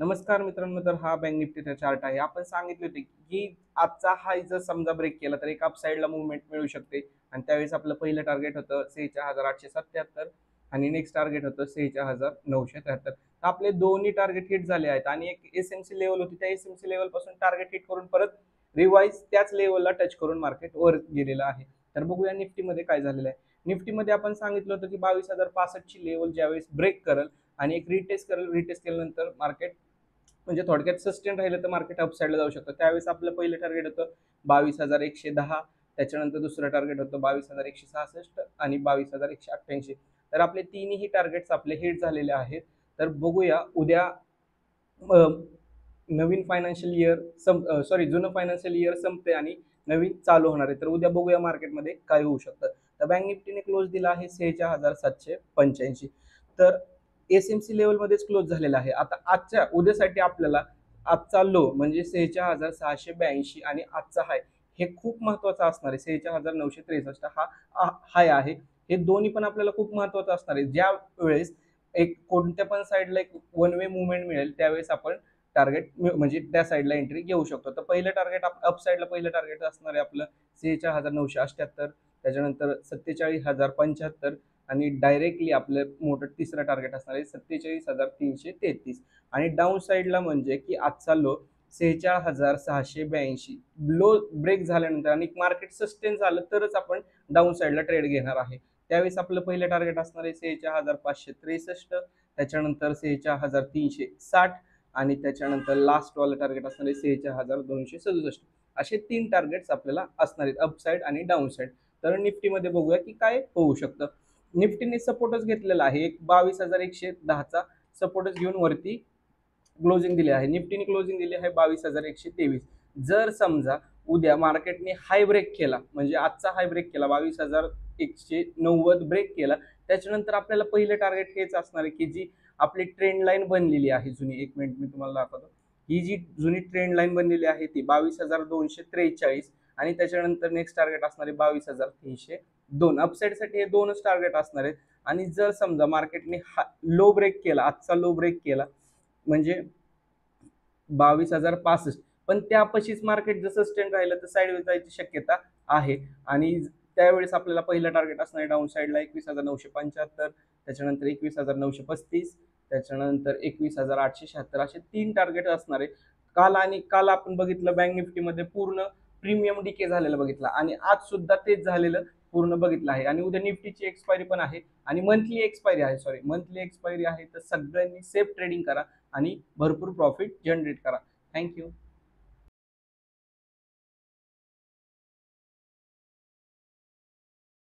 नमस्कार मित्रांनो, तर हा बँक निफ्टीचा चार्ट आहे. आपण सांगितले होते की आजचा हाय जर समजा ब्रेक केला तर एक अपसाईडला मूव्हमेंट मिळू शकते आणि त्यावेळेस आपलं पहिलं टार्गेट होतं 46,877 आणि नेक्स्ट टार्गेट होतं 46,973. तर आपले दोन्ही टार्गेट हिट झाले आहेत आणि एक एसएमसी लेवल होती, त्या एसएमसी लेवल पासून टार्गेट हिट करून परत रिवाइज त्याच लेवलला टच करून मार्केट वर गेलेलं आहे. तर बघूया निफ्टीमध्ये काय झालेलं आहे. निफ्टीमध्ये आपण सांगितलं होतं की 22,065 ची लेवल ज्यावेळेस ब्रेक करेल आणि एक रिटेस्ट करेल, रिटेस्ट केल्यानंतर मार्केट म्हणजे थोडक्यात सस्टेन राहिलं तर मार्केट अपसाईडला जाऊ शकतं. त्यावेळेस आपलं पहिलं टार्गेट होतं 22,110, त्याच्यानंतर दुसरं टार्गेट होतं 22,166 आणि 22,188. तर आपले तिन्ही टार्गेट्स आपले हिट झालेले आहेत. तर बघूया उद्या नवीन फायनान्शियल इयर जुनं फायनान्शियल इयर संपते आणि नवीन चालू होणार आहे. तर उद्या बघूया मार्केटमध्ये काय होऊ शकतं. तर बँक निफ्टीने क्लोज दिला आहे 46,785. तर एसएमसी लेवलमध्येच क्लोज झालेला आहे. आता आजच्या उद्यासाठी आपल्याला आजचा लो म्हणजे 46,682 आणि आजचा हाय हे खूप महत्वाचं असणार आहे. 46,963 हा हाय आहे. हे दोन्ही पण आपल्याला खूप महत्वाचं असणार आहे. ज्या वेळेस एक कोणत्या पण साईडला एक वन वे मुवमेंट मिळेल त्यावेळेस आपण टार्गेट म्हणजे त्या साईडला एंट्री घेऊ शकतो. तर पहिलं टार्गेट अप साईडला पहिलं टार्गेट असणार आहे आपलं 46,978, त्याच्यानंतर 47,075 आणि डायरेक्टली आपलं मोठं तिसरं टार्गेट असणार आहे 47,333 आणि डाऊन साईडला म्हणजे की आजचा लो 46,682. लो ब्रेक झाल्यानंतर आणि मार्केट सस्टेन झालं तरच आपण डाऊन साईडला ट्रेड घेणार आहे. त्यावेळेस आपलं पहिलं टार्गेट असणार आहे 46,563, त्याच्यानंतर 46,360 आणि त्याच्यानंतर लास्ट वाला टार्गेट असणार आहे 46,267. असे 3 टार्गेट्स आपल्याला असणार आहेत अपसाईड आणि डाऊन साईड. तर निफ्टीमध्ये बघूया की काय होऊ शकतं. निफ्टीने सपोर्टच घेतलेला आहे, एक 22,110चा सपोर्टच घेऊन वरती क्लोजिंग दिली आहे. निफ्टीने क्लोजिंग दिली आहे 22,123. जर समजा उद्या मार्केटने हाय ब्रेक केला म्हणजे आजचा हाय ब्रेक केला 22,190 ब्रेक केला, त्याच्यानंतर आपल्याला पहिलं टार्गेट हेच असणार आहे की जी आपली ट्रेंड लाईन बनलेली आहे जुनी. एक मिनिट मी तुम्हाला दाखवतो. ही जी जुनी ट्रेंड लाईन बनलेली आहे ती 22,243 आणि त्याच्यानंतर नेक्स्ट टार्गेट असणार आहे 22,302. अपसाईडसाठी हे दोनच टार्गेट असणार आहेत. आणि जर समजा मार्केटने लो ब्रेक केला, आजचा लो ब्रेक केला म्हणजे 22,065, पण त्यापाशीच मार्केट जर सस्टेन राहिलं तर साईडवेज जायची शक्यता आहे. आणि त्यावेळेस आपल्याला पहिलं टार्गेट असणार आहे डाऊन साईडला 21,975, त्याच्यानंतर 21,935, त्याच्यानंतर 21,876 असे 3 टार्गेट असणार आहे. काल आपण बघितलं बँक निफ्टीमध्ये पूर्ण प्रीमियम डीके झालेलं बघितलं आणि आज सुद्धा तेच झालेलं पूर्ण बघितलं आहे. आणि उद्या निफ्टीची एक्सपायरी पण आहे आणि मंथली एक्सपायरी आहे. तर सगळ्यांनी सेफ ट्रेडिंग करा आणि भरपूर प्रॉफिट जनरेट करा. थँक्यू.